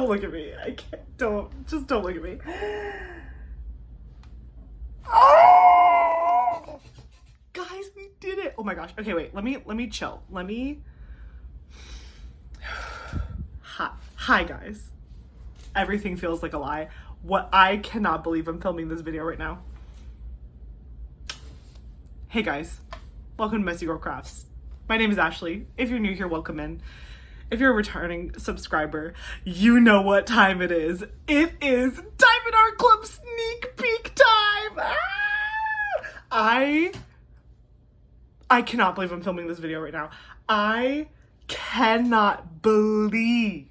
Don't look at me. I can't. Don't look at me. Oh! Guys, we did it. Oh my gosh. Okay, wait. Let me chill. Hi guys. Everything feels like a lie. I cannot believe I'm filming this video right now. Hey guys. Welcome to Messy Girl Crafts. My name is Ashley. If you're new here, welcome in. If you're a returning subscriber, you know what time it is. It is Diamond Art Club sneak peek time. I cannot believe I'm filming this video right now. I cannot believe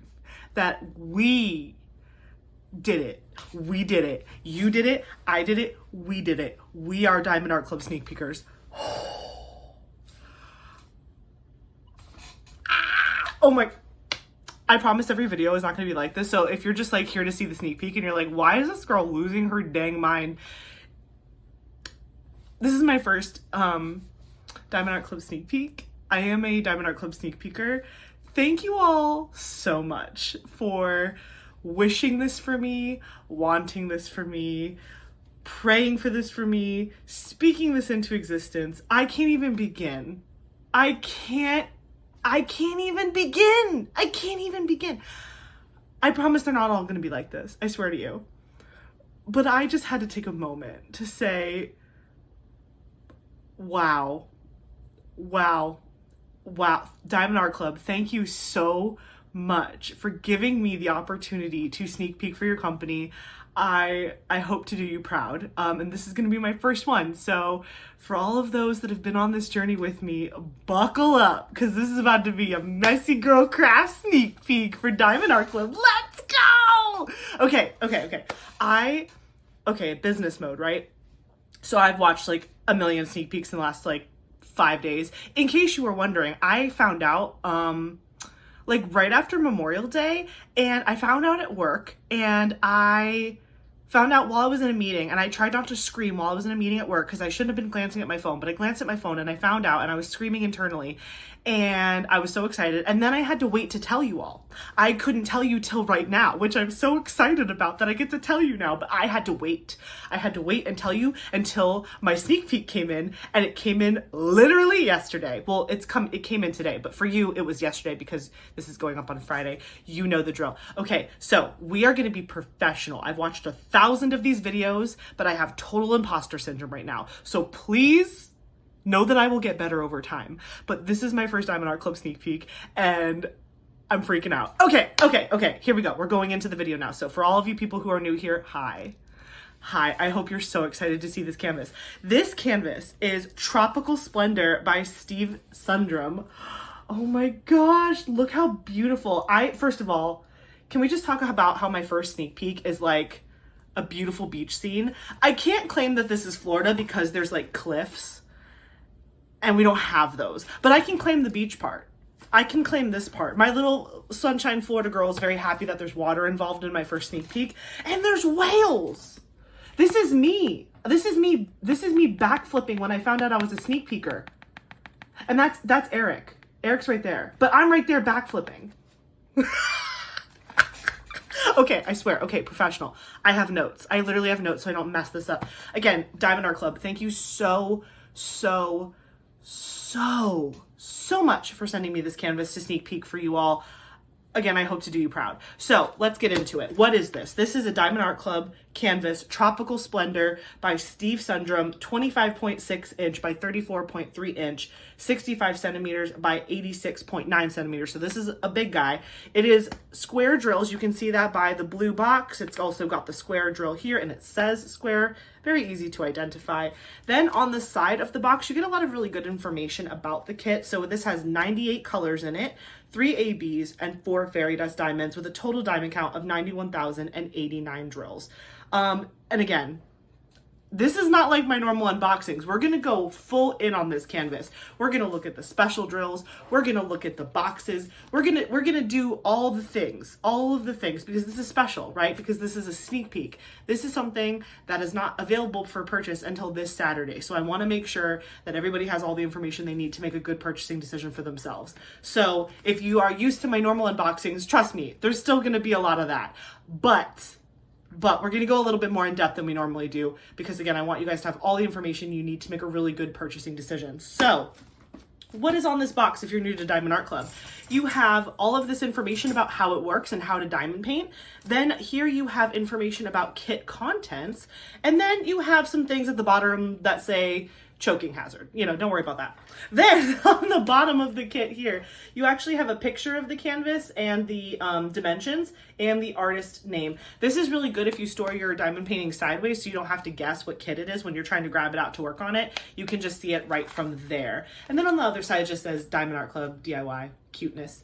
that we did it. We did it. You did it. I did it. We did it. We are Diamond Art Club sneak peekers. Oh my, I promise every video is not going to be like this. So if you're just like here to see the sneak peek and you're like, why is this girl losing her dang mind? This is my first Diamond Art Club sneak peek. I am a Diamond Art Club sneak peeker. Thank you all so much for wishing this for me, wanting this for me, praying for this for me, speaking this into existence. I can't even begin. I can't even begin. I promise they're not all going to be like this. I swear to you. But I just had to take a moment to say, wow. Diamond Art Club, thank you so much for giving me the opportunity to sneak peek for your company. I hope to do you proud. And this is going to be my first one. So for all of those that have been on this journey with me, buckle up, because this is about to be a Messy Girl Craft sneak peek for Diamond Art Club. Let's go! Okay, business mode, right? So I've watched like a million sneak peeks in the last like 5 days. In case you were wondering, I found out like right after Memorial Day, and I found out at work, and I found out while I was in a meeting, and I tried not to scream while I was in a meeting at work because I shouldn't have been glancing at my phone, but I glanced at my phone and I found out, and I was screaming internally, and I was so excited. And then I had to wait to tell you all. I couldn't tell you till right now, which I'm so excited about that I get to tell you now, but I had to wait. I had to wait and tell you until my sneak peek came in, and it came in literally yesterday. Well, it came in today, but for you, it was yesterday because this is going up on Friday. You know the drill. Okay, so we are gonna be professional. I've watched 1,000 of these videos, but I have total imposter syndrome right now. So please know that I will get better over time. But this is my first Diamond Art Club sneak peek, and I'm freaking out. Okay, here we go. We're going into the video now. So for all of you people who are new here, hi. I hope you're so excited to see this canvas. This canvas is Tropical Splendor by Steve Sundram. Oh my gosh, look how beautiful. First of all, can we just talk about how my first sneak peek is like a beautiful beach scene? I can't claim that this is Florida because there's like cliffs and we don't have those, but I can claim the beach part. I can claim this part. My little sunshine Florida girl is very happy that there's water involved in my first sneak peek, and there's whales. This is me backflipping when I found out I was a sneak peeker. And that's Eric. Eric's right there, but I'm right there backflipping. Okay, I swear. Okay, professional. I have notes. I literally have notes so I don't mess this up. Again, Diamond Art Club, thank you so much for sending me this canvas to sneak peek for you all. Again, I hope to do you proud. So let's get into it. What is this? This is a Diamond Art Club canvas, Tropical Splendor by Steve Sundram, 25.6 inch by 34.3 inch, 65 centimeters by 86.9 centimeters. So this is a big guy. It is square drills. You can see that by the blue box. It's also got the square drill here, and it says square. Very easy to identify. Then on the side of the box, you get a lot of really good information about the kit. So this has 98 colors in it, 3 ABs, and 4 fairy dust diamonds with a total diamond count of 91,089 drills. And again, this is not like my normal unboxings. We're going to go full in on this canvas. We're going to look at the special drills. We're going to look at the boxes. We're going to do all of the things because this is special, right? Because this is a sneak peek. This is something that is not available for purchase until this Saturday. So I want to make sure that everybody has all the information they need to make a good purchasing decision for themselves. So if you are used to my normal unboxings, trust me, there's still going to be a lot of that. But we're going to go a little bit more in depth than we normally do because, again, I want you guys to have all the information you need to make a really good purchasing decision. So what is on this box if you're new to Diamond Art Club? You have all of this information about how it works and how to diamond paint. Then here you have information about kit contents. And then you have some things at the bottom that say choking hazard. Don't worry about that. Then on the bottom of the kit here, you actually have a picture of the canvas and the dimensions and the artist name. This is really good if you store your diamond painting sideways so you don't have to guess what kit it is when you're trying to grab it out to work on it. You can just see it right from there. And then on the other side, it just says Diamond Art Club DIY cuteness.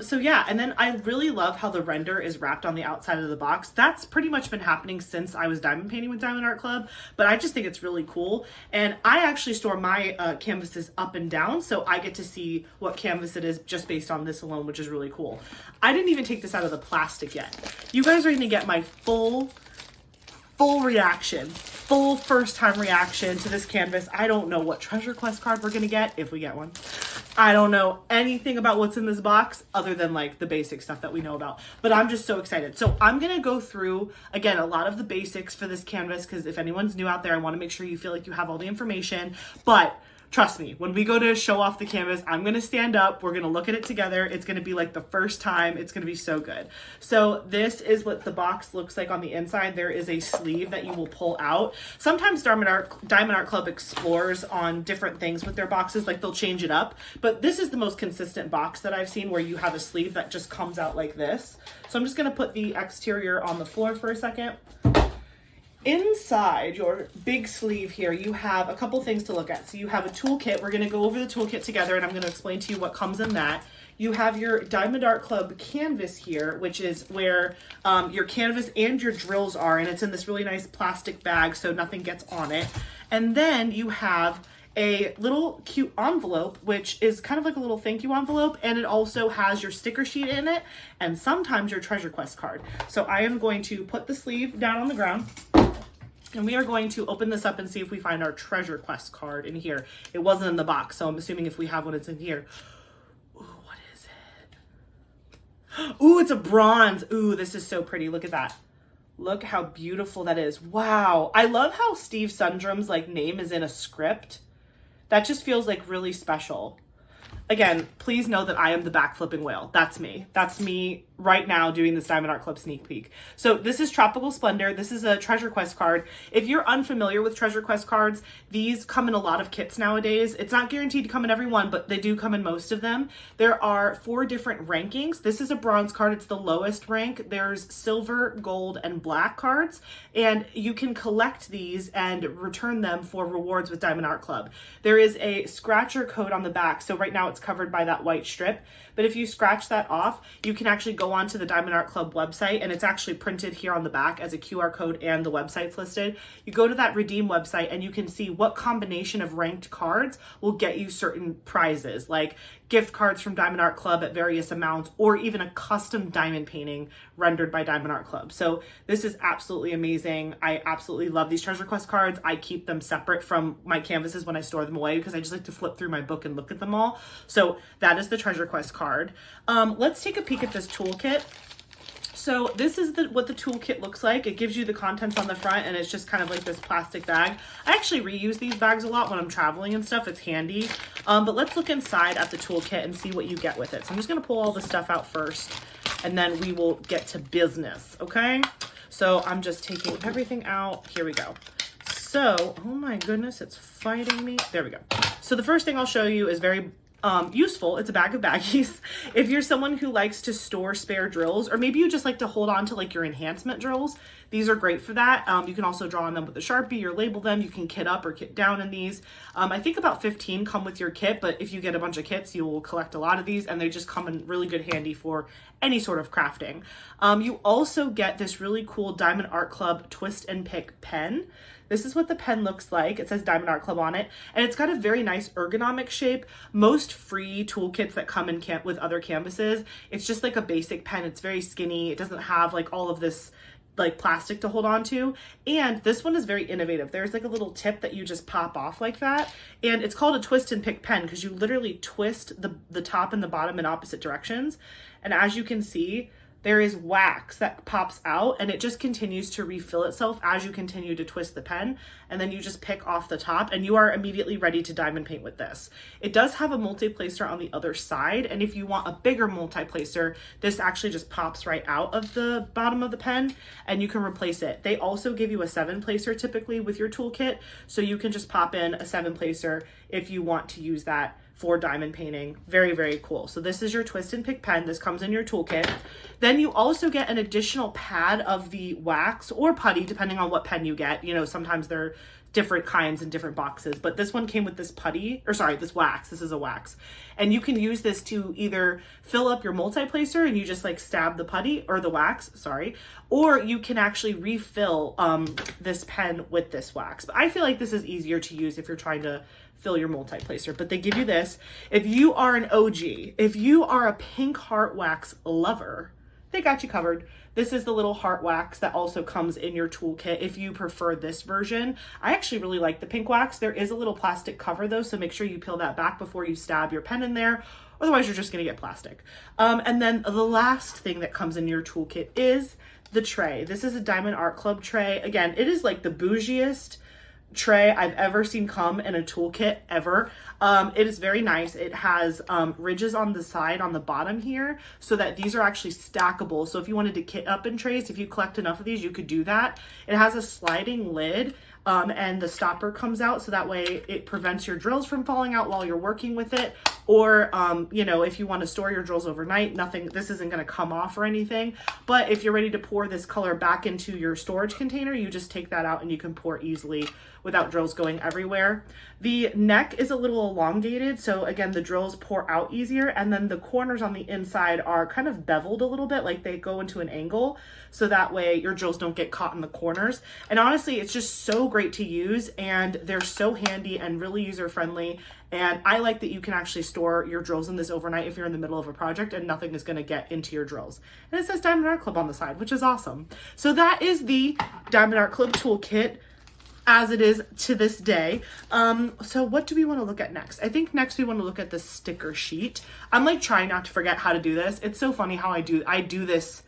So yeah, and then I really love how the render is wrapped on the outside of the box. That's pretty much been happening since I was diamond painting with Diamond Art Club, but I just think it's really cool. And I actually store my canvases up and down, so I get to see what canvas it is just based on this alone, which is really cool. I didn't even take this out of the plastic yet. You guys are gonna get my full reaction, full first time reaction to this canvas. I don't know what treasure quest card we're gonna get, if we get one. I don't know anything about what's in this box other than like the basic stuff that we know about, but I'm just so excited. So I'm gonna go through, again, a lot of the basics for this canvas, because if anyone's new out there, I wanna make sure you feel like you have all the information. But trust me, when we go to show off the canvas, I'm gonna stand up, we're gonna look at it together. It's gonna be like the first time, it's gonna be so good. So this is what the box looks like on the inside. There is a sleeve that you will pull out. Sometimes Diamond Art Club explores on different things with their boxes, like they'll change it up. But this is the most consistent box that I've seen where you have a sleeve that just comes out like this. So I'm just gonna put the exterior on the floor for a second. Inside your big sleeve here, you have a couple things to look at. So you have a toolkit. We're going to go over the toolkit together, and I'm going to explain to you what comes in that. You have your Diamond Art Club canvas here, which is where your canvas and your drills are, and it's in this really nice plastic bag so nothing gets on it. And then you have a little cute envelope, which is kind of like a little thank you envelope, and it also has your sticker sheet in it and sometimes your treasure quest card. So I am going to put the sleeve down on the ground, and we are going to open this up and see if we find our treasure quest card in here. It wasn't in the box, so I'm assuming if we have one, it's in here. Ooh, what is it? Ooh, it's a bronze. Ooh, this is so pretty. Look at that. Look how beautiful that is. Wow. I love how Steve Sundram's like name is in a script. That just feels like really special. Again, please know that I am the backflipping whale. That's me. That's me right now doing this Diamond Art Club sneak peek. So this is Tropical Splendor. This is a treasure quest card. If you're unfamiliar with treasure quest cards, these come in a lot of kits nowadays. It's not guaranteed to come in every one, but they do come in most of them. There are 4 different rankings. This is a bronze card. It's the lowest rank. There's silver, gold, and black cards, and you can collect these and return them for rewards with Diamond Art Club. There is a scratcher code on the back. So right now it's covered by that white strip, but if you scratch that off, you can actually go onto the Diamond Art Club website, and it's actually printed here on the back as a QR code, and the website's listed. You go to that redeem website and you can see what combination of ranked cards will get you certain prizes, like gift cards from Diamond Art Club at various amounts, or even a custom diamond painting rendered by Diamond Art Club. So this is absolutely amazing. I absolutely love these treasure quest cards. I keep them separate from my canvases when I store them away because I just like to flip through my book and look at them all. So that is the treasure quest card. Let's take a peek at this toolkit. So this is what the toolkit looks like. It gives you the contents on the front, and it's just kind of like this plastic bag. I actually reuse these bags a lot when I'm traveling and stuff. It's handy. But let's look inside at the toolkit and see what you get with it. So I'm just gonna pull all the stuff out first, and then we will get to business, okay? So I'm just taking everything out. Here we go. So, oh my goodness, it's fighting me. There we go. So the first thing I'll show you is very useful. It's a bag of baggies. If you're someone who likes to store spare drills, or maybe you just like to hold on to like your enhancement drills, these are great for that. You can also draw on them with a Sharpie or label them. You can kit up or kit down in these. I think about 15 come with your kit, but if you get a bunch of kits, you will collect a lot of these, and they just come in really good handy for any sort of crafting. You also get this really cool Diamond Art Club Twist and Pick pen. This is what the pen looks like. It says Diamond Art Club on it, and it's got a very nice ergonomic shape. Most free toolkits that come in with other canvases, it's just like a basic pen. It's very skinny. It doesn't have like all of this like plastic to hold on to. And this one is very innovative. There's like a little tip that you just pop off like that. And it's called a twist and pick pen because you literally twist the top and the bottom in opposite directions. And as you can see, there is wax that pops out and it just continues to refill itself as you continue to twist the pen. And then you just pick off the top and you are immediately ready to diamond paint with this. It does have a multi-placer on the other side. And if you want a bigger multi-placer, this actually just pops right out of the bottom of the pen and you can replace it. They also give you a 7-placer typically with your toolkit. So you can just pop in a 7-placer if you want to use that for diamond painting. Very, very cool. So this is your twist and pick pen. This comes in your toolkit. Then you also get an additional pad of the wax or putty, depending on what pen you get. You know, sometimes they're different kinds in different boxes, but this one came with this putty, or sorry, this wax. This is a wax. And you can use this to either fill up your multi-placer and you just like stab the putty or the wax, sorry, or you can actually refill this pen with this wax. But I feel like this is easier to use if you're trying to fill your multi-placer, but they give you this. If you are an OG, if you are a pink heart wax lover, they got you covered. This is the little heart wax that also comes in your toolkit if you prefer this version. I actually really like the pink wax. There is a little plastic cover though, so make sure you peel that back before you stab your pen in there. Otherwise, you're just gonna get plastic. And then the last thing that comes in your toolkit is the tray. This is a Diamond Art Club tray. Again, it is like the bougiest tray I've ever seen come in a toolkit ever. It is very nice. It has ridges on the side on the bottom here so that these are actually stackable. So if you wanted to kit up in trays, if you collect enough of these, you could do that. It has a sliding lid and the stopper comes out so that way it prevents your drills from falling out while you're working with it. Or, you know, if you want to store your drills overnight, this isn't going to come off or anything. But if you're ready to pour this color back into your storage container, you just take that out and you can pour easily without drills going everywhere. The neck is a little elongated, so again, the drills pour out easier, and then the corners on the inside are kind of beveled a little bit, like they go into an angle, so that way your drills don't get caught in the corners. And honestly, it's just so great to use, and they're so handy and really user-friendly. And I like that you can actually store your drills in this overnight if you're in the middle of a project and nothing is going to get into your drills. And it says Diamond Art Club on the side, which is awesome. So that is the Diamond Art Club toolkit as it is to this day. So what do we want to look at next? I think next we want to look at the sticker sheet. I'm like trying not to forget how to do this. It's so funny how I do this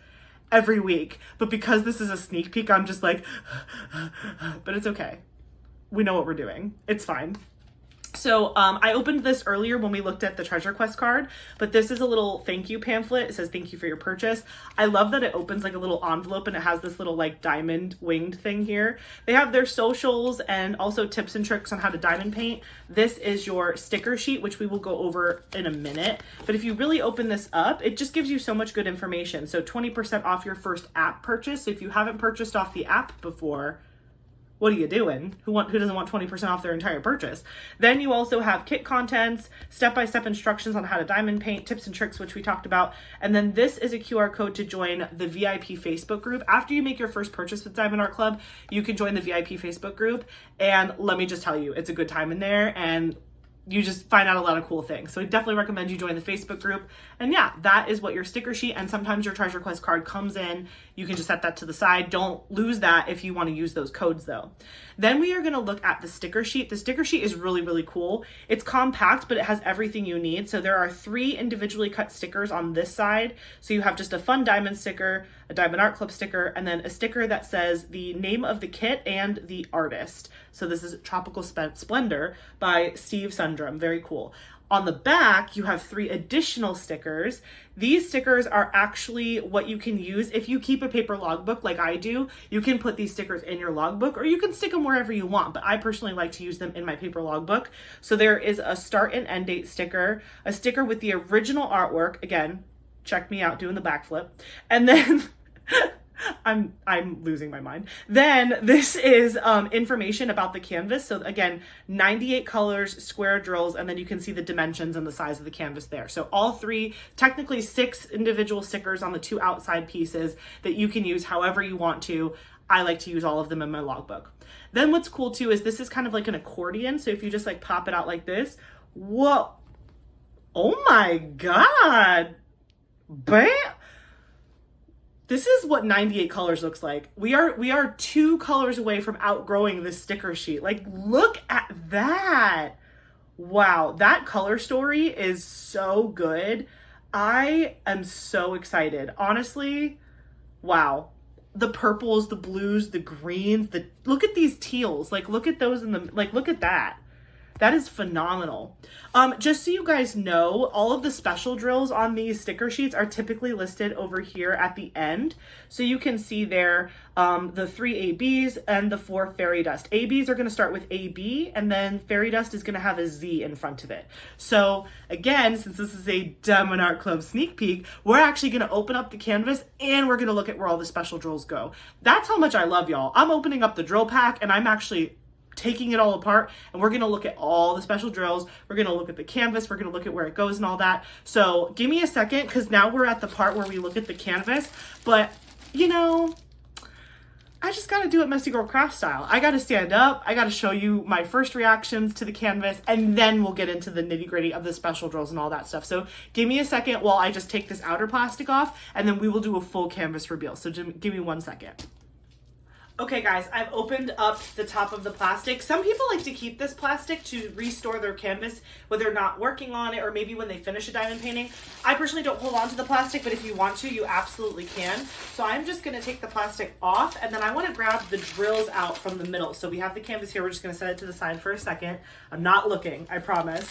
every week, but because this is a sneak peek, I'm just like, but it's okay. We know what we're doing. It's fine. So I opened this earlier when we looked at the Treasure Quest card, but this is a little thank you pamphlet. It says thank you for your purchase. I love that it opens like a little envelope and it has this little like diamond winged thing here. They have their socials and also tips and tricks on how to diamond paint. This is your sticker sheet, which we will go over in a minute. But if you really open this up, it just gives you so much good information. So 20% off your first app purchase. If you haven't purchased off the app before, what are you doing? Who doesn't want 20% off their entire purchase? Then you also have kit contents, step-by-step instructions on how to diamond paint, tips and tricks, which we talked about. And then this is a QR code to join the VIP Facebook group. After you make your first purchase with Diamond Art Club, you can join the VIP Facebook group. And let me just tell you, it's a good time in there and you just find out a lot of cool things. So I definitely recommend you join the Facebook group. And yeah, that is what your sticker sheet, and sometimes your Treasure Quest card comes in. You can just set that to the side. Don't lose that if you want to use those codes though. Then we are going to look at the sticker sheet. The sticker sheet is really, really cool. It's compact, but it has everything you need. So there are 3 individually cut stickers on this side. So you have just a fun diamond sticker, a Diamond Art Club sticker, and then a sticker that says the name of the kit and the artist. So this is Tropical Splendor by Steve Sundram. Very cool. On the back, you have 3 additional stickers. These stickers are actually what you can use if you keep a paper logbook like I do. You can put these stickers in your logbook or you can stick them wherever you want, but I personally like to use them in my paper logbook. So there is a start and end date sticker, a sticker with the original artwork. Again, check me out doing the backflip. And then I'm losing my mind. Then this is information about the canvas. So again, 98 colors, square drills, and then you can see the dimensions and the size of the canvas there. So all 3, technically 6 individual stickers on the 2 outside pieces that you can use however you want to. I like to use all of them in my logbook. Then what's cool too is this is kind of like an accordion. So if you just like pop it out like this, whoa, oh my God, bam. This is what 98 colors looks like. We are 2 colors away from outgrowing this sticker sheet. Like, look at that. Wow, that color story is so good. I am so excited. Honestly, wow. The purples, the blues, the greens, look at these teals. Like, look at those look at that. That is phenomenal. Just so you guys know, all of the special drills on these sticker sheets are typically listed over here at the end. So you can see there the 3 ABs and the 4 fairy dust. ABs are going to start with AB, and then fairy dust is going to have a Z in front of it. So again, since this is a Diamond Art Club sneak peek, we're actually going to open up the canvas and we're going to look at where all the special drills go. That's how much I love y'all. I'm opening up the drill pack and I'm actually taking it all apart, and we're going to look at all the special drills. We're going to look at the canvas. We're going to look at where it goes and all that. So give me a second, because now we're at the part where we look at the canvas. But, you know, I just got to do it Messy Girl Craft style. I got to stand up. I got to show you my first reactions to the canvas, and then we'll get into the nitty gritty of the special drills and all that stuff. So give me a second while I just take this outer plastic off, and then we will do a full canvas reveal. So give me 1 second. Okay guys, I've opened up the top of the plastic. Some people like to keep this plastic to restore their canvas when they're not working on it, or maybe when they finish a diamond painting. I personally don't hold on to the plastic, but if you want to, you absolutely can. So I'm just gonna take the plastic off, and then I wanna grab the drills out from the middle. So we have the canvas here. We're just gonna set it to the side for a second. I'm not looking, I promise.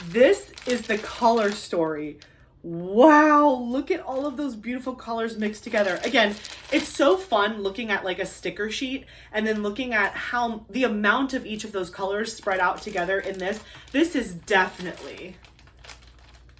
This is the color story. Wow, look at all of those beautiful colors mixed together. Again, it's so fun looking at like a sticker sheet and then looking at how the amount of each of those colors spread out together in this. This is definitely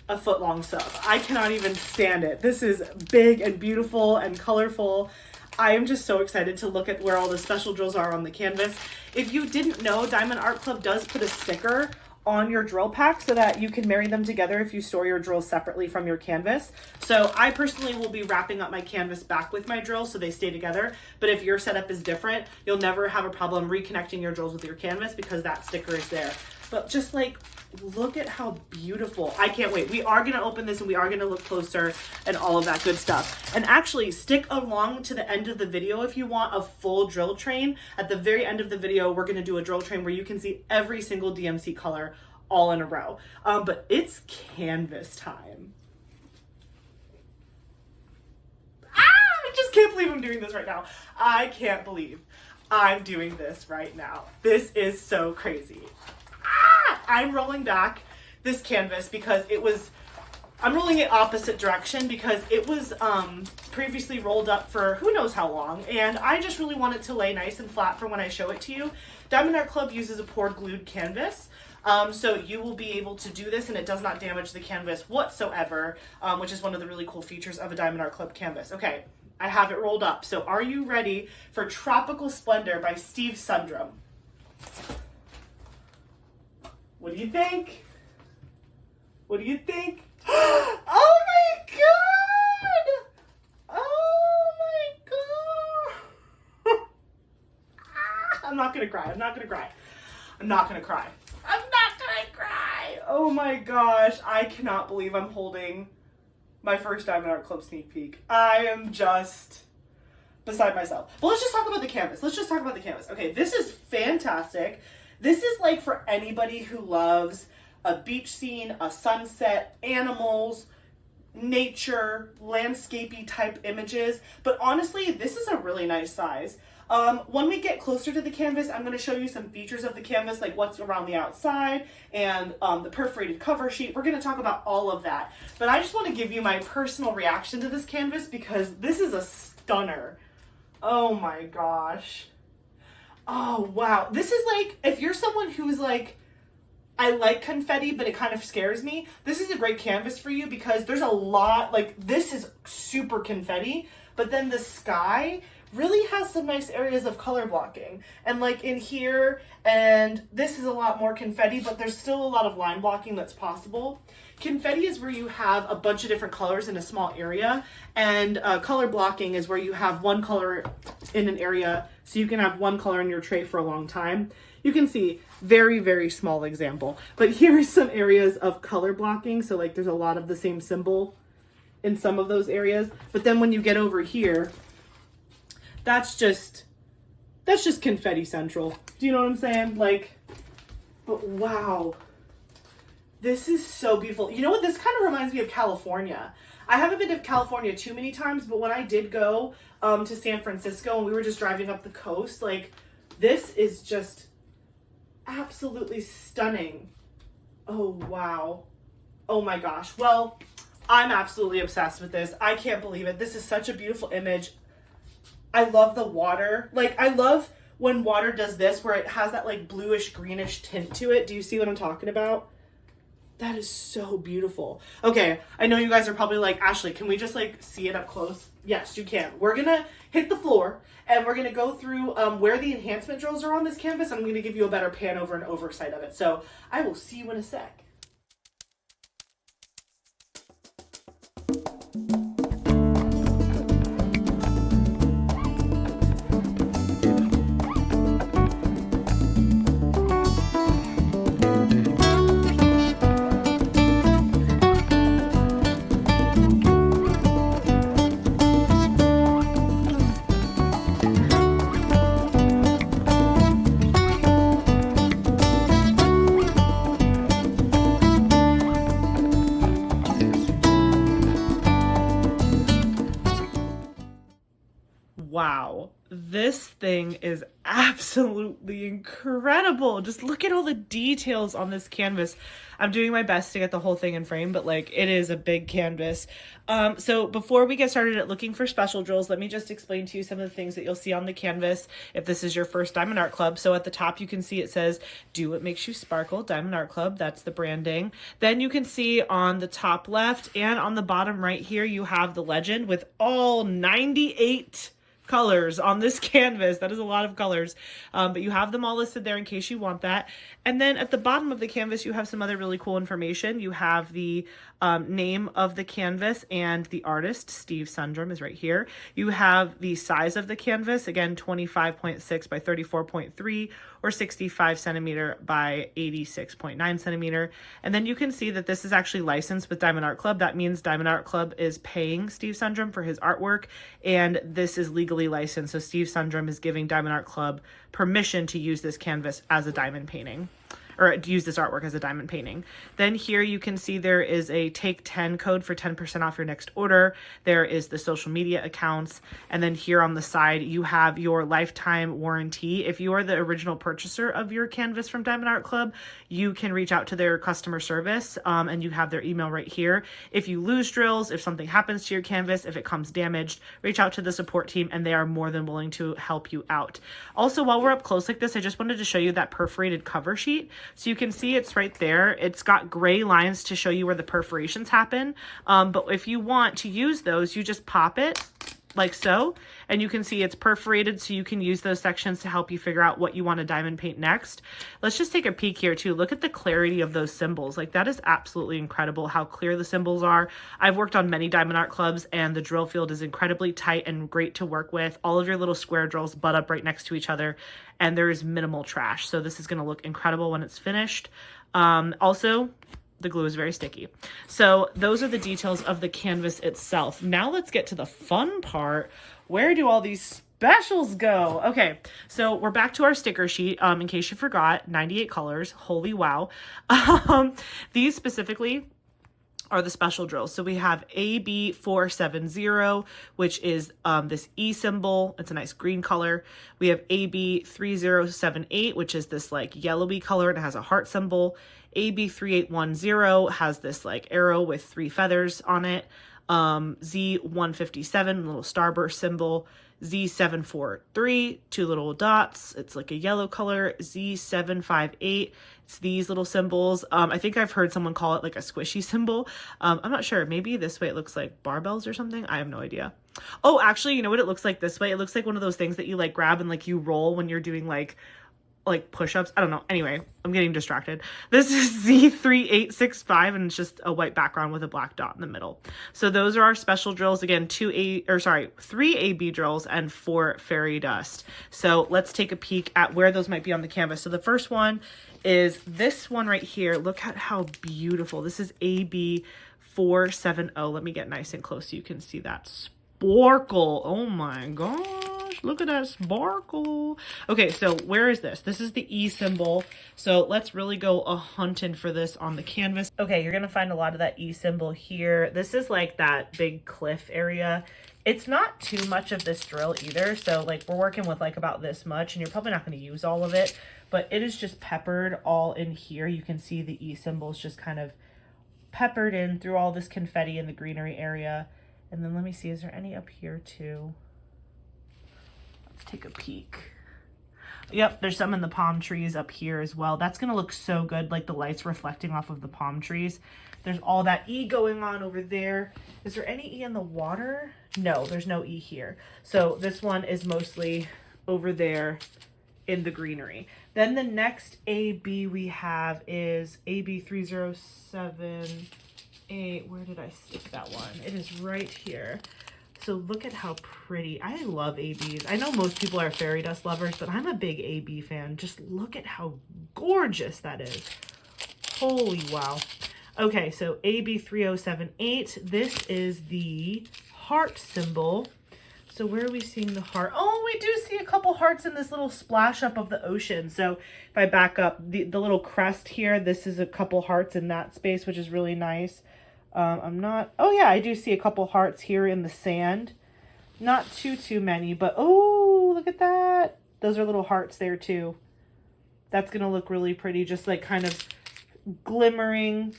a foot-long sub. I cannot even stand it. This is big and beautiful and colorful. I am just so excited to look at where all the special drills are on the canvas. If you didn't know, Diamond Art Club does put a sticker on your drill pack so that you can marry them together if you store your drills separately from your canvas. So I personally will be wrapping up my canvas back with my drills so they stay together. But if your setup is different, you'll never have a problem reconnecting your drills with your canvas because that sticker is there. But just like, look at how beautiful. I can't wait. We are going to open this and we are going to look closer and all of that good stuff. And actually stick along to the end of the video if you want a full drill train. At the very end of the video, we're going to do a drill train where you can see every single DMC color all in a row. But it's canvas time. I just can't believe I'm doing this right now. I can't believe I'm doing this right now. This is so crazy. I'm rolling back this canvas because I'm rolling it opposite direction because it was previously rolled up for who knows how long, and I just really want it to lay nice and flat for when I show it to you. Diamond Art Club uses a poured glued canvas, so you will be able to do this and it does not damage the canvas whatsoever, which is one of the really cool features of a Diamond Art Club canvas. Okay, I have it rolled up, so are you ready for Tropical Splendor by Steve Sundram? What do you think? What do you think? Oh my God! Oh my God! I'm not gonna cry. I'm not gonna cry. I'm not gonna cry. I'm not gonna cry! Oh my gosh, I cannot believe I'm holding my first Diamond Art Club sneak peek. I am just beside myself. But let's just talk about the canvas. Let's just talk about the canvas. Okay, this is fantastic. This is like for anybody who loves a beach scene, a sunset, animals, nature, landscapey type images. But honestly, this is a really nice size. When we get closer to the canvas, I'm going to show you some features of the canvas, like what's around the outside and the perforated cover sheet. We're going to talk about all of that. But I just want to give you my personal reaction to this canvas because this is a stunner. Oh my gosh. Oh, wow. This is like, if you're someone who's like, I like confetti, but it kind of scares me, this is a great canvas for you because there's a lot, like, this is super confetti, but then the sky really has some nice areas of color blocking. And like in here, and this is a lot more confetti, but there's still a lot of line blocking that's possible. Confetti is where you have a bunch of different colors in a small area, and color blocking is where you have one color in an area, so you can have one color in your tray for a long time. You can see very, very small example, but here's some areas of color blocking. So like there's a lot of the same symbol in some of those areas, but then when you get over here, that's just confetti central. Do you know what I'm saying? Like, but wow, this is so beautiful. You know what? This kind of reminds me of California. I haven't been to California too many times, but when I did go to San Francisco and we were just driving up the coast, like this is just absolutely stunning. Oh, wow. Oh my gosh. Well, I'm absolutely obsessed with this. I can't believe it. This is such a beautiful image. I love the water. Like, I love when water does this, where it has that like bluish greenish tint to it. Do you see what I'm talking about? That is so beautiful. Okay, I know you guys are probably like, Ashley, can we just like see it up close? Yes, you can. We're gonna hit the floor and we're gonna go through where the enhancement drills are on this canvas. I'm gonna give you a better pan over and oversight of it. So I will see you in a sec. Wow, this thing is absolutely incredible. Just look at all the details on this canvas. I'm doing my best to get the whole thing in frame, but like it is a big canvas. So before we get started at looking for special drills, let me just explain to you some of the things that you'll see on the canvas if this is your first Diamond Art Club. So at the top you can see it says, "Do what makes you sparkle, Diamond Art Club." That's the branding. Then you can see on the top left and on the bottom right here, you have the legend with all 98 colors on this canvas. That is a lot of colors, but you have them all listed there in case you want that. And then at the bottom of the canvas, you have some other really cool information. You have the name of the canvas and the artist, Steve Sundram, is right here. You have the size of the canvas, again, 25.6 by 34.3 or 65 centimeter by 86.9 centimeter. And then you can see that this is actually licensed with Diamond Art Club. That means Diamond Art Club is paying Steve Sundram for his artwork, and this is legally licensed. So Steve Sundram is giving Diamond Art Club permission to use this canvas as a diamond painting, or to use this artwork as a diamond painting. Then here you can see there is a take 10 code for 10% off your next order. There is the social media accounts. And then here on the side, you have your lifetime warranty. If you are the original purchaser of your canvas from Diamond Art Club, you can reach out to their customer service and you have their email right here. If you lose drills, if something happens to your canvas, if it comes damaged, reach out to the support team and they are more than willing to help you out. Also, while we're up close like this, I just wanted to show you that perforated cover sheet. So you can see it's right there. It's got gray lines to show you where the perforations happen. But if you want to use those, you just pop it like so, and you can see it's perforated, so you can use those sections to help you figure out what you want to diamond paint next. Let's just take a peek here too. Look at the clarity of those symbols. Like, that is absolutely incredible how clear the symbols are. I've worked on many Diamond Art Clubs and the drill field is incredibly tight and great to work with. All of your little square drills butt up right next to each other and there is minimal trash. So this is going to look incredible when it's finished. Also, the glue is very sticky. So those are the details of the canvas itself. Now let's get to the fun part. Where do all these specials go? Okay, so we're back to our sticker sheet. In case you forgot, 98 colors. Holy wow. These specifically are the special drills. So we have AB470, which is this E symbol. It's a nice green color. We have AB3078, which is this like yellowy color and it has a heart symbol. AB3810 has this like arrow with 3 feathers on it. Z157, little starburst symbol. Z743, 2 little dots. It's like a yellow color. Z758, it's these little symbols. I think I've heard someone call it like a squishy symbol. I'm not sure. Maybe this way it looks like barbells or something. I have no idea. Oh, actually, you know what it looks like this way? It looks like one of those things that you like grab and like you roll when you're doing like push-ups. I don't know. Anyway, I'm getting distracted. This is Z3865 and it's just a white background with a black dot in the middle. So those are our special drills. Again, 3 AB drills and 4 fairy dust. So let's take a peek at where those might be on the canvas. So the first one is this one right here. Look at how beautiful. This is AB 470. Let me get nice and close so you can see that sparkle. Oh my gosh, look at that sparkle. Okay, so where is this? This is the E symbol. So let's really go hunting for this on the canvas. Okay, you're gonna find a lot of that E symbol here. This is like that big cliff area. It's not too much of this drill either. So like we're working with like about this much and you're probably not gonna use all of it, but it is just peppered all in here. You can see the E symbols just kind of peppered in through all this confetti in the greenery area. And then let me see, is there any up here too? Let's take a peek. Yep, there's some in the palm trees up here as well. That's gonna look so good, like the lights reflecting off of the palm trees. There's all that E going on over there. Is there any E in the water? No, there's no E here. So this one is mostly over there in the greenery. Then the next AB we have is AB 3078. Where did I stick that one? It is right here. So look at how pretty. I love ABs. I know most people are fairy dust lovers, but I'm a big AB fan. Just look at how gorgeous that is. Holy wow. Okay, so AB 3078. This is the heart symbol. So where are we seeing the heart? Oh, we do see a couple hearts in this little splash up of the ocean. So if I back up the little crest here, this is a couple hearts in that space, which is really nice. Oh yeah, I do see a couple hearts here in the sand. Not too many, but oh, look at that. Those are little hearts there too. That's gonna look really pretty, just like kind of glimmering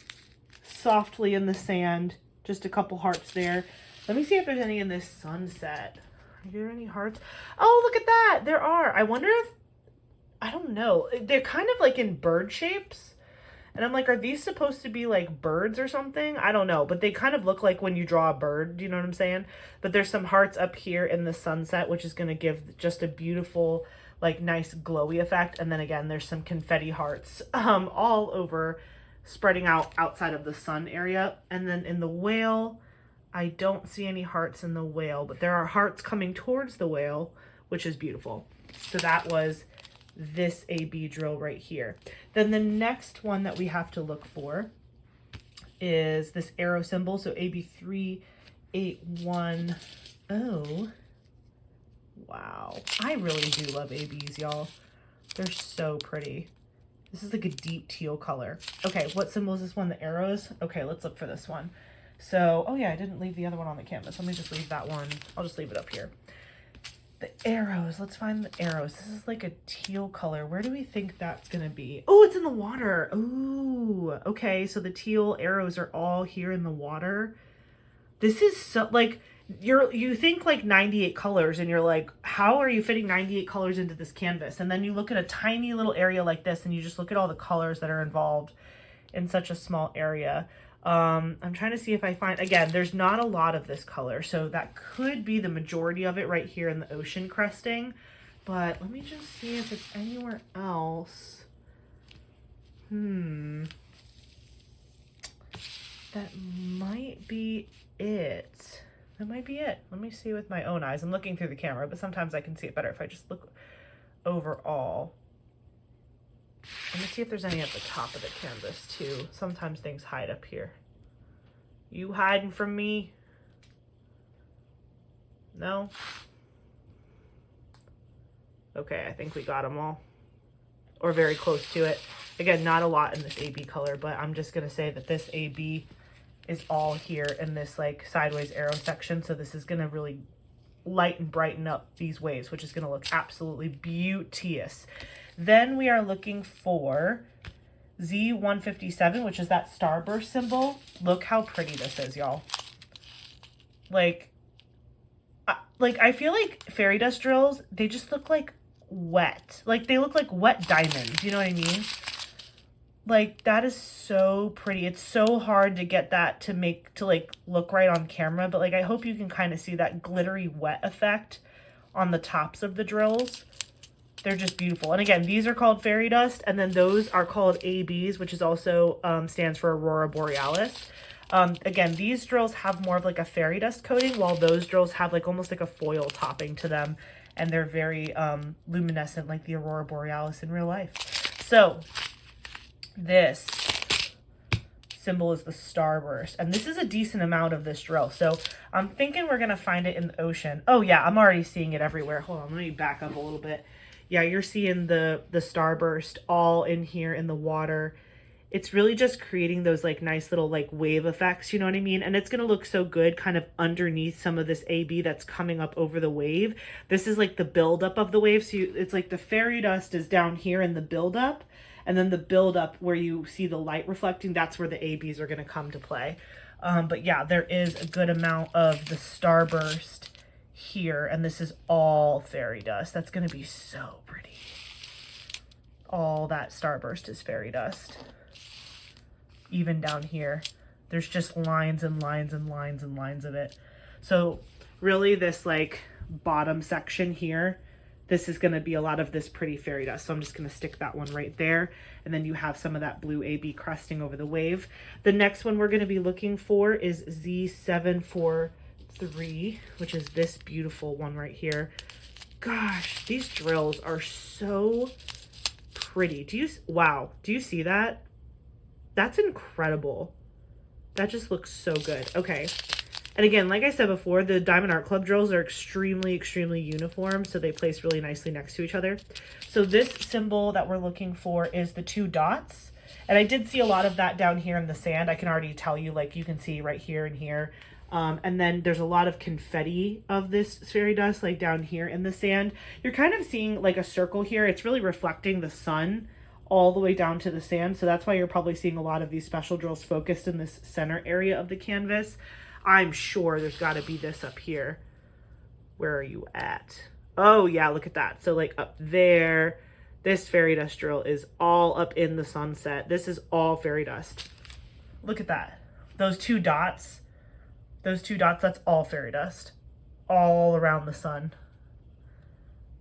softly in the sand. Just a couple hearts there. Let me see if there's any in this sunset. Are there any hearts? Oh, look at that. There are. I wonder if, I don't know. They're kind of like in bird shapes. And I'm like, are these supposed to be like birds or something? I don't know. But they kind of look like when you draw a bird. Do you know what I'm saying? But there's some hearts up here in the sunset, which is going to give just a beautiful, like nice glowy effect. And then again, there's some confetti hearts all over, spreading out outside of the sun area. And then in the whale, I don't see any hearts in the whale, but there are hearts coming towards the whale, which is beautiful. So that was this AB drill right here. Then the next one that we have to look for is this arrow symbol. So AB 3810. Wow. I really do love ABs, y'all. They're so pretty. This is like a deep teal color. Okay, what symbol is this one? The arrows? Okay, let's look for this one. So, oh yeah, I didn't leave the other one on the canvas. Let me just leave that one. I'll just leave it up here. The arrows. Let's find the arrows. This is like a teal color. Where do we think that's going to be? Oh, it's in the water. Ooh, okay. So the teal arrows are all here in the water. This is so, like, you think like 98 colors and you're like, how are you fitting 98 colors into this canvas? And then you look at a tiny little area like this and you just look at all the colors that are involved in such a small area. I'm trying to see if I find, again, there's not a lot of this color, so that could be the majority of it right here in the ocean cresting, but let me just see if it's anywhere else. That might be it. That might be it. Let me see with my own eyes. I'm looking through the camera, but sometimes I can see it better if I just look overall. Let me see if there's any at the top of the canvas too. Sometimes things hide up here. You hiding from me? No? Okay, I think we got them all. Or very close to it. Again, not a lot in this AB color, but I'm just going to say that this AB is all here in this like sideways arrow section. So this is going to really light and brighten up these waves, which is going to look absolutely beauteous. Then we are looking for Z157, which is that starburst symbol. Look how pretty this is, y'all. Like I feel like fairy dust drills, they just look like wet. Like they look like wet diamonds. You know what I mean? Like, that is so pretty. It's so hard to get that to like look right on camera, but like I hope you can kind of see that glittery wet effect on the tops of the drills. They're just beautiful. And again, these are called fairy dust, and then those are called ABs, which is also stands for Aurora Borealis. Again, these drills have more of like a fairy dust coating, while those drills have like almost like a foil topping to them, and they're very luminescent like the Aurora Borealis in real life. So this symbol is the starburst, and this is a decent amount of this drill, so I'm thinking we're gonna find it in the ocean. Oh yeah, I'm already seeing it everywhere. Hold on, let me back up a little bit. Yeah, you're seeing the starburst all in here in the water. It's really just creating those like nice little like wave effects, you know what I mean? And it's gonna look so good kind of underneath some of this AB that's coming up over the wave. This is like the buildup of the wave, so it's like the fairy dust is down here in the buildup, and then the buildup where you see the light reflecting, that's where the ABs are gonna come to play. But yeah, there is a good amount of the starburst here, and this is all fairy dust. That's gonna be so pretty. All that starburst is fairy dust. Even down here, there's just lines and lines and lines and lines of it. So really this like bottom section here, this is gonna be a lot of this pretty fairy dust. So I'm just gonna stick that one right there. And then you have some of that blue AB crusting over the wave. The next one we're gonna be looking for is Z743, which is this beautiful one right here. Gosh, these drills are so pretty. Wow, do you see that? That's incredible. That just looks so good. Okay. And again, like I said before, the Diamond Art Club drills are extremely, extremely uniform, so they place really nicely next to each other. So this symbol that we're looking for is the 2 dots. And I did see a lot of that down here in the sand. I can already tell you, like you can see right here and here. And then there's a lot of confetti of this fairy dust, like down here in the sand. You're kind of seeing like a circle here. It's really reflecting the sun all the way down to the sand. So that's why you're probably seeing a lot of these special drills focused in this center area of the canvas. I'm sure there's got to be this up here. Where are you at? Oh yeah, look at that. So like up there, this fairy dust drill is all up in the sunset. This is all fairy dust. Look at that. Those 2 dots, that's all fairy dust. All around the sun.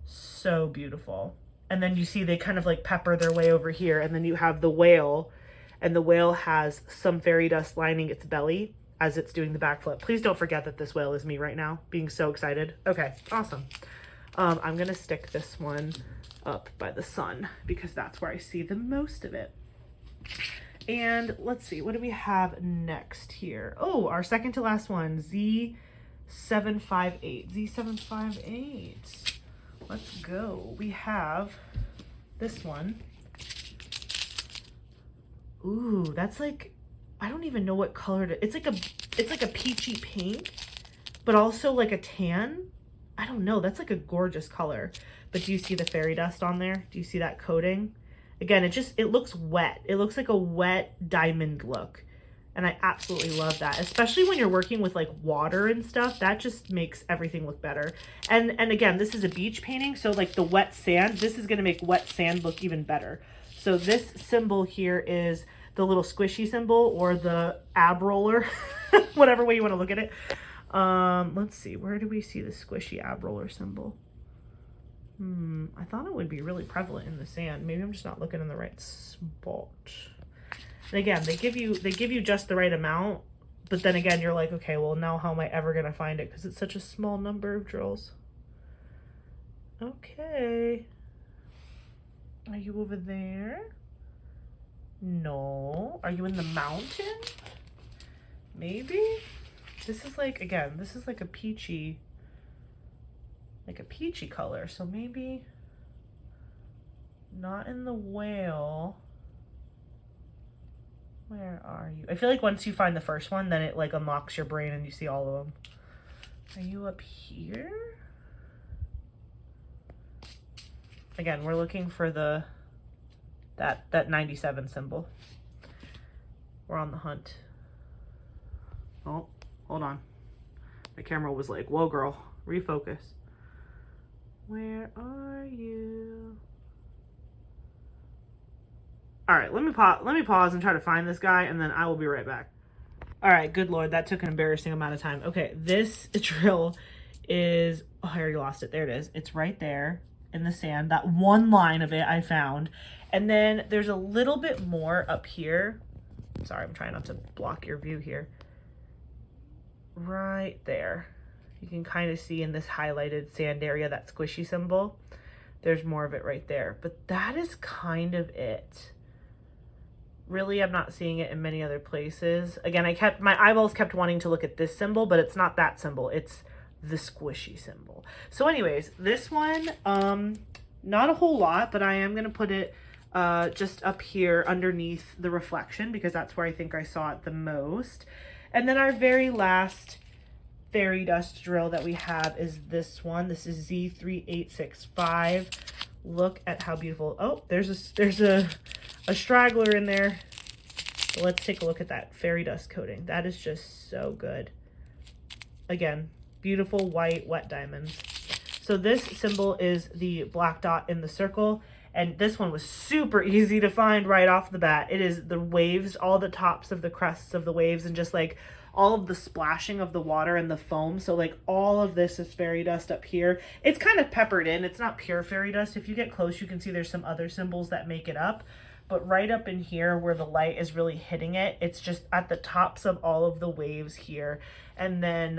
So beautiful. And then you see they kind of like pepper their way over here, and then you have the whale, and the whale has some fairy dust lining its belly as it's doing the backflip. Please don't forget that this whale is me right now, being so excited. Okay, awesome. I'm gonna stick this one up by the sun because that's where I see the most of it. And let's see, what do we have next here? Oh, our second to last one, Z758. Z758. Let's go. We have this one. Ooh, that's like, I don't even know what color it's like a peachy pink, but also like a tan. I don't know. That's like a gorgeous color. But do you see the fairy dust on there? Do you see that coating? Again, it looks wet. It looks like a wet diamond look. And I absolutely love that, especially when you're working with like water and stuff. That just makes everything look better. And again, this is a beach painting, so like the wet sand, this is gonna make wet sand look even better. So this symbol here is the little squishy symbol, or the ab roller, whatever way you wanna look at it. Let's see, where do we see the squishy ab roller symbol? I thought it would be really prevalent in the sand. Maybe I'm just not looking in the right spot. And again, they give you just the right amount, but then again, you're like, okay, well now how am I ever gonna find it? Because it's such a small number of drills. Okay. Are you over there? No. Are you in the mountain? Maybe? This is like, again, this is like a peachy color. So maybe not in the whale. Where are you? I feel like once you find the first one, then it like unlocks your brain and you see all of them. Are you up here? Again, we're looking for that 97 symbol. We're on the hunt. Oh, hold on. My camera was like, whoa girl, refocus. Where are you? All right, let me pause and try to find this guy, and then I will be right back. All right, good Lord, that took an embarrassing amount of time. Okay, this drill is, oh, I already lost it. There it is. It's right there in the sand. That one line of it I found. And then there's a little bit more up here. Sorry, I'm trying not to block your view here. Right there. You can kind of see in this highlighted sand area, that squishy symbol. There's more of it right there. But that is kind of it. Really, I'm not seeing it in many other places. Again, my eyeballs kept wanting to look at this symbol, but it's not that symbol. It's the squishy symbol. So anyways, this one, not a whole lot, but I am going to put it just up here underneath the reflection because that's where I think I saw it the most. And then our very last fairy dust drill that we have is this one. This is Z3865. Look at how beautiful. Oh, there's a straggler in there. So let's take a look at that fairy dust coating. That is just so good. Again, beautiful white wet diamonds. So this symbol is the black dot in the circle. And this one was super easy to find right off the bat. It is the waves, all the tops of the crests of the waves, and just like all of the splashing of the water and the foam. So like all of this is fairy dust up here. It's kind of peppered in. It's not pure fairy dust. If you get close, you can see there's some other symbols that make it up. But right up in here where the light is really hitting it, it's just at the tops of all of the waves here. And then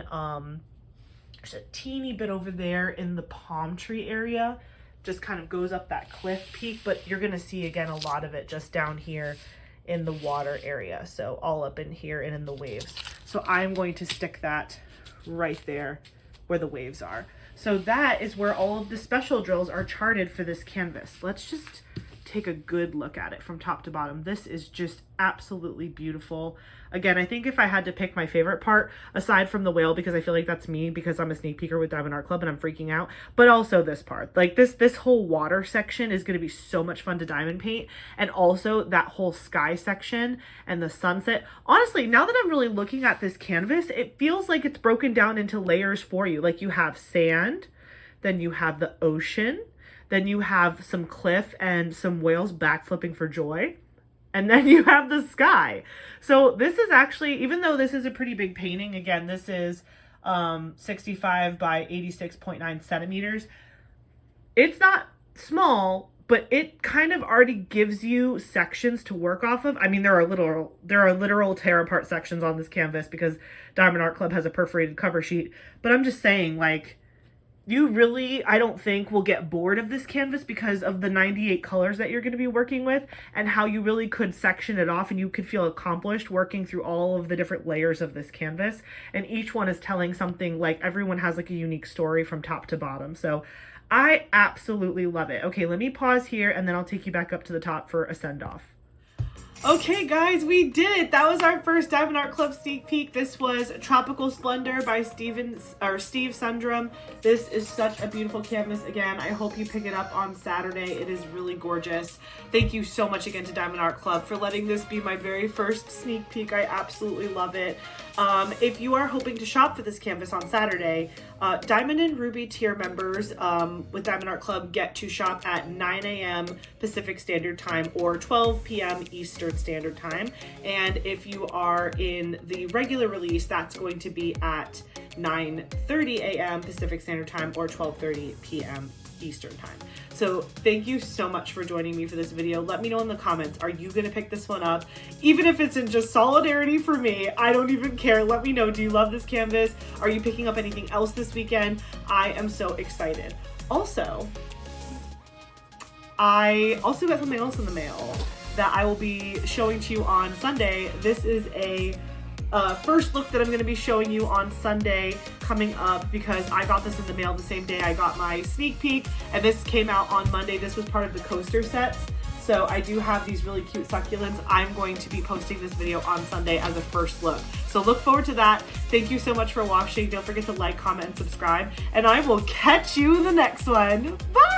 there's a teeny bit over there in the palm tree area. Just kind of goes up that cliff peak, but you're gonna see again a lot of it just down here in the water area. So all up in here and in the waves. So I'm going to stick that right there where the waves are. So that is where all of the special drills are charted for this canvas. Let's just take a good look at it from top to bottom. This is just absolutely beautiful. Again, I think if I had to pick my favorite part, aside from the whale, because I feel like that's me because I'm a sneak peeker with Diamond Art Club and I'm freaking out, but also this part. Like this whole water section is going to be so much fun to diamond paint, and also that whole sky section and the sunset. Honestly, now that I'm really looking at this canvas, it feels like it's broken down into layers for you. Like you have sand, then you have the ocean, then you have some cliff and some whales backflipping for joy. And then you have the sky. So this is actually, even though this is a pretty big painting, again, this is 65 by 86.9 centimeters. It's not small, but it kind of already gives you sections to work off of. I mean, there are literal tear apart sections on this canvas because Diamond Art Club has a perforated cover sheet. But I'm just saying, like, you really, I don't think, will get bored of this canvas because of the 98 colors that you're going to be working with and how you really could section it off and you could feel accomplished working through all of the different layers of this canvas. And each one is telling something, like everyone has like a unique story from top to bottom. So I absolutely love it. Okay, let me pause here and then I'll take you back up to the top for a send off. Okay guys, we did it. That was our first Diamond Art Club sneak peek. This was Tropical Splendor by Steve Sundram. This is such a beautiful canvas. Again, I hope you pick it up on Saturday. It is really gorgeous. Thank you so much again to Diamond Art Club for letting this be my very first sneak peek. I absolutely love it. If you are hoping to shop for this canvas on Saturday, Diamond and Ruby tier members with Diamond Art Club get to shop at 9 a.m. Pacific Standard Time or 12 p.m. Eastern Standard Time. And if you are in the regular release, that's going to be at 9:30 a.m. Pacific Standard Time or 12:30 p.m. Eastern Time. So thank you so much for joining me for this video. Let me know in the comments, are you gonna pick this one up? Even if it's in just solidarity for me, I don't even care. Let me know, do you love this canvas? Are you picking up anything else this weekend? I am so excited. Also, I also got something else in the mail that I will be showing to you on Sunday. This is a first look that I'm going to be showing you on Sunday coming up because I got this in the mail the same day I got my sneak peek, and this came out on Monday. This was part of the coaster sets. So I do have these really cute succulents. I'm going to be posting this video on Sunday as a first look. So look forward to that. Thank you so much for watching. Don't forget to like, comment, and subscribe, and I will catch you in the next one. Bye!